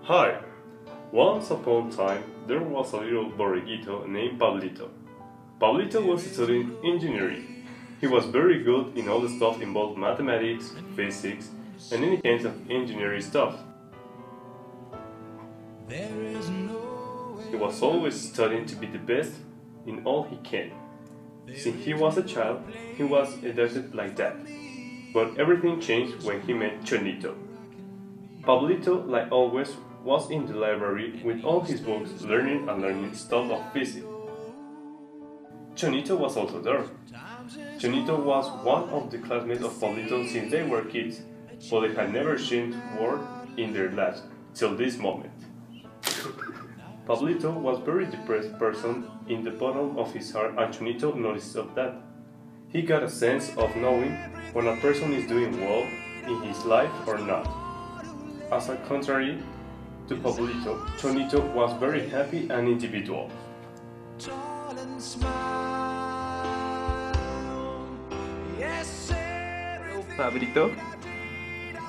Hi! Once upon a time, there was a little borreguito named Pablito. Pablito was studying engineering. He was very good in all the stuff involved mathematics, physics, and any kinds of engineering stuff. He was always studying to be the best in all he can. Since he was a child, he was educated like that. But everything changed when he met Chonito. Pablito, like always, was in the library with all his books, learning and learning stuff of physics. Chonito was also there. Chonito was one of the classmates of Pablito since they were kids, but they had never changed word in their lives till this moment. Pablito was a very depressed person in the bottom of his heart, and Chonito noticed of that. He got a sense of knowing when a person is doing well in his life or not. As a contrary to Pablito, Chonito was very happy and individual. Pablito,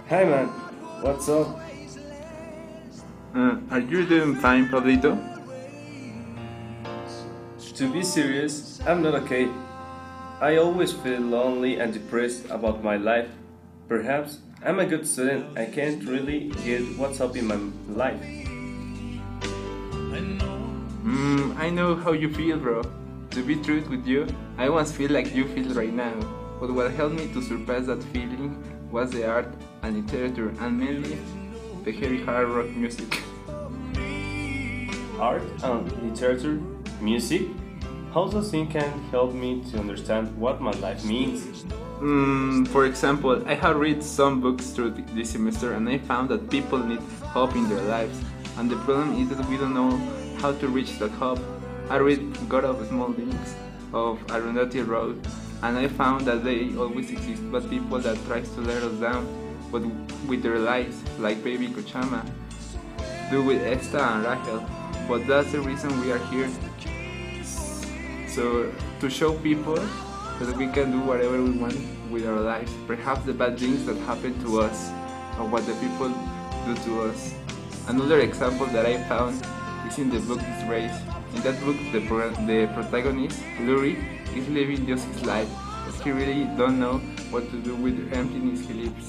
Hi man, what's up? are you doing fine, Pablito? To be serious, I'm not okay. I always feel lonely and depressed about my life. Perhaps I'm a good student, I can't really get what's up in my life. I know how you feel, bro. To be truth with you, I once feel like you feel right now. But what helped me to surpass that feeling was the art and literature, and mainly the heavy hard rock music. Art and literature, music? How does thing can help me to understand what my life means? For example, I have read some books through this semester and I found that people need hope in their lives. And the problem is that we don't know how to reach that hope. I read God of Small Things of Arundhati Road and I found that they always exist but people that tries to let us down but with their lives, like Baby Kochama do with Esta and Rachel. But that's the reason we are here. So to show people that we can do whatever we want with our lives, perhaps the bad things that happen to us or what the people do to us. Another example that I found is in the book Disgrace. In that book, the protagonist, Lurie, is living just his life, but he really don't know what to do with the emptiness he lives.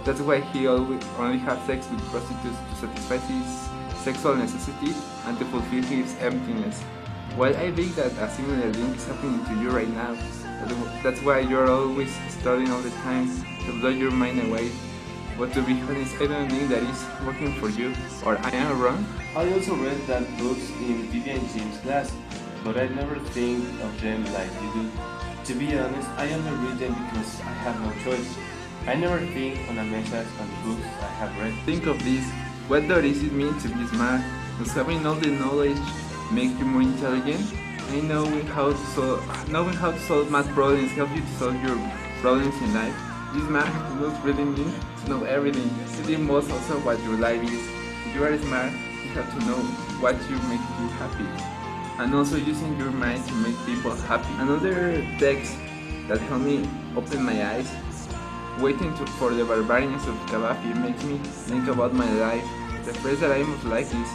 That's why he always only has sex with prostitutes to satisfy his sexual necessity and to fulfill his emptiness. Well, I think that a similar thing is happening to you right now. That's why you're always studying all the time to blow your mind away. But to be honest, I don't think that is working for you. Or I am wrong? I also read that books in Vivian James' class, but I never think of them like you do. To be honest, I only read them because I have no choice. I never think on a message on the books I have read. Think of this. What does it mean to be smart? Does having all the knowledge make you more intelligent? And knowing how to solve math problems help you to solve your problems in life. This math does not really mean to know everything. It involves also what your life is. If you are smart, you have to know what you make you happy. And also using your mind to make people happy. Another text that helped me open my eyes, waiting for the barbarians of Cavapy, makes me think about my life. The phrase that I most like is,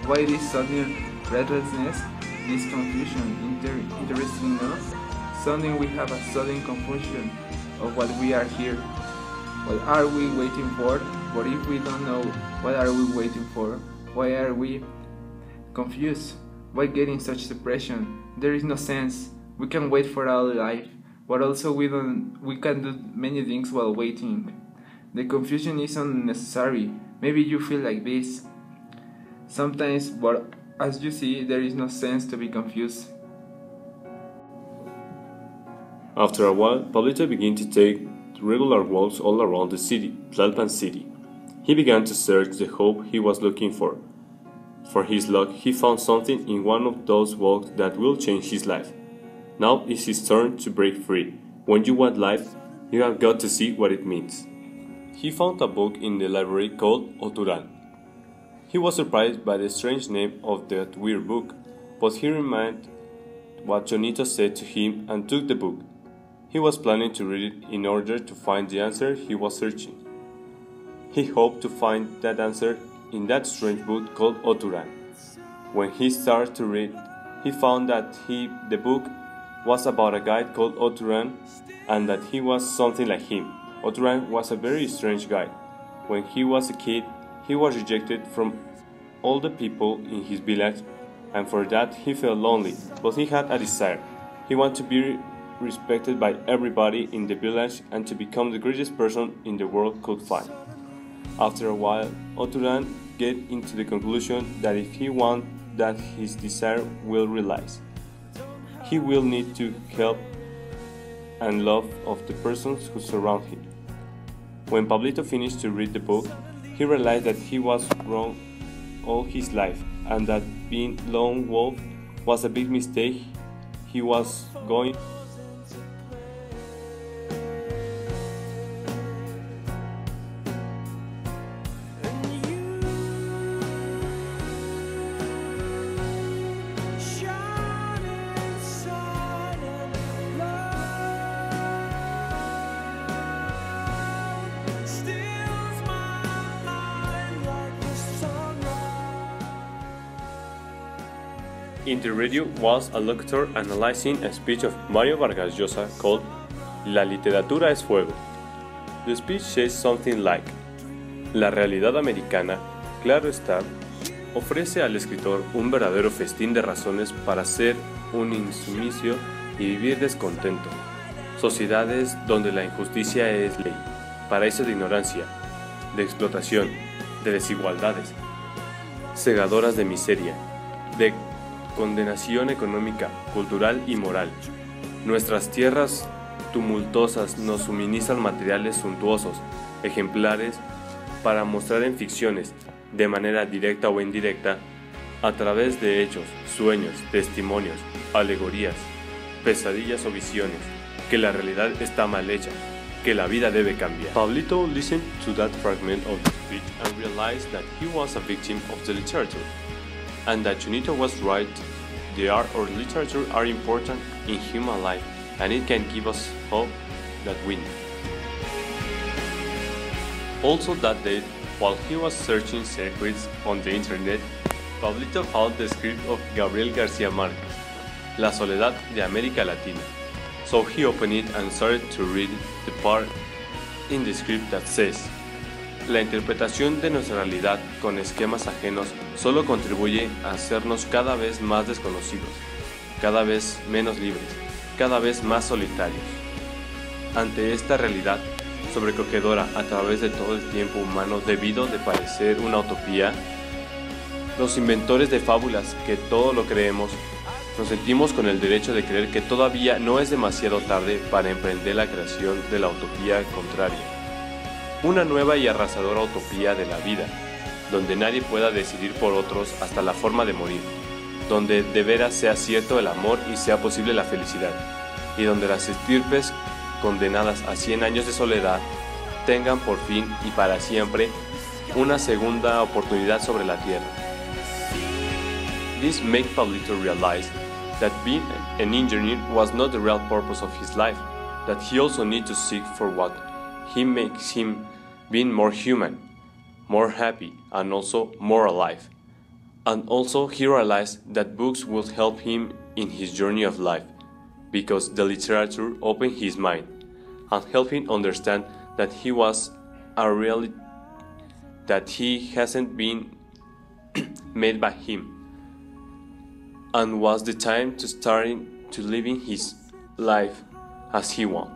why this sudden restlessness, this confusion, interesting enough? Suddenly we have a sudden confusion of what we are here. What are we waiting for? But if we don't know what are we waiting for, why are we confused? Why getting such depression? There is no sense. We can wait for our life, but also we can do many things while waiting. The confusion is unnecessary. Maybe you feel like this sometimes, but as you see, there is no sense to be confused. After a while, Pablito began to take regular walks all around the city, Tlalpan City. He began to search the hope he was looking for. For his luck, he found something in one of those walks that will change his life. Now is his turn to break free. When you want life, you have got to see what it means. He found a book in the library called Oturan. He was surprised by the strange name of that weird book, but he remembered what Chonito said to him and took the book. He was planning to read it in order to find the answer he was searching. He hoped to find that answer in that strange book called Oturan. When he started to read, he found that the book was about a guy called Oturan and that he was something like him. Oturan was a very strange guy. When he was a kid, he was rejected from all the people in his village, and for that he felt lonely, but he had a desire. He wanted to be respected by everybody in the village and to become the greatest person in the world could find. After a while, Oturan get into the conclusion that if he wants that his desire will realize, he will need to help and love of the persons who surround him. When Pablito finished to read the book, he realized that he was wrong all his life and that being lone wolf was a big mistake. He was going in the radio was a locutor analyzing a speech of Mario Vargas Llosa called La literatura es fuego. The speech says something like, la realidad americana, claro está, ofrece al escritor un verdadero festín de razones para ser un insumiso y vivir descontento. Sociedades donde la injusticia es ley, paraíso de ignorancia, de explotación, de desigualdades, segadoras de miseria, de condenación económica, cultural y moral. Nuestras tierras tumultuosas nos suministran materiales suntuosos, ejemplares, para mostrar en ficciones, de manera directa o indirecta, a través de hechos, sueños, testimonios, alegorías, pesadillas o visiones, que la realidad está mal hecha, que la vida debe cambiar. Pablito listened to that fragment of the speech and realized that he was a victim of the literature, and that Chunito was right. The art or literature are important in human life, and it can give us hope that we need. Also that day, while he was searching secrets on the internet, Pablito found the script of Gabriel García Márquez, La Soledad de América Latina. So he opened it and started to read the part in the script that says, la interpretación de nuestra realidad con esquemas ajenos solo contribuye a hacernos cada vez más desconocidos, cada vez menos libres, cada vez más solitarios. Ante esta realidad sobrecogedora a través de todo el tiempo humano debido de parecer una utopía, los inventores de fábulas que todo lo creemos, nos sentimos con el derecho de creer que todavía no es demasiado tarde para emprender la creación de la utopía contraria. Una nueva y arrasadora utopía de la vida, donde nadie pueda decidir por otros hasta la forma de morir, donde de veras sea cierto el amor y sea posible la felicidad, y donde las estirpes condenadas a 100 años de soledad tengan por fin y para siempre una segunda oportunidad sobre la tierra. This made Pablito realize that being an engineer was not the real purpose of his life, that he also needed to seek for what he makes him being more human, more happy, and also more alive. And also he realized that books would help him in his journey of life, because the literature opened his mind and helped him understand that he was a reality, that he hasn't been made by him, and was the time to start to living his life as he wants.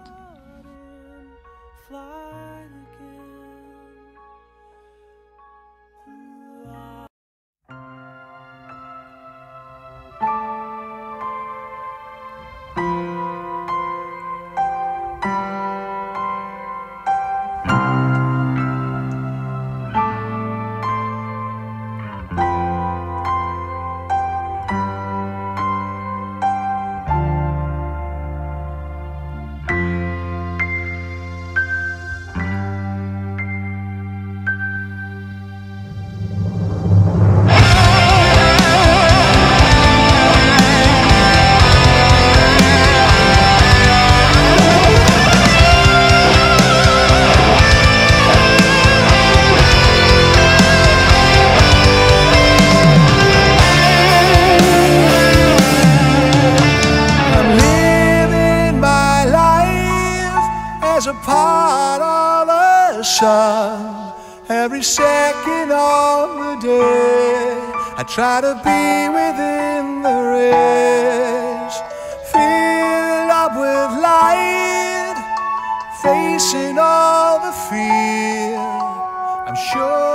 sun every second of the day. I try to be within the race, filled up with light, facing all the fear. I'm sure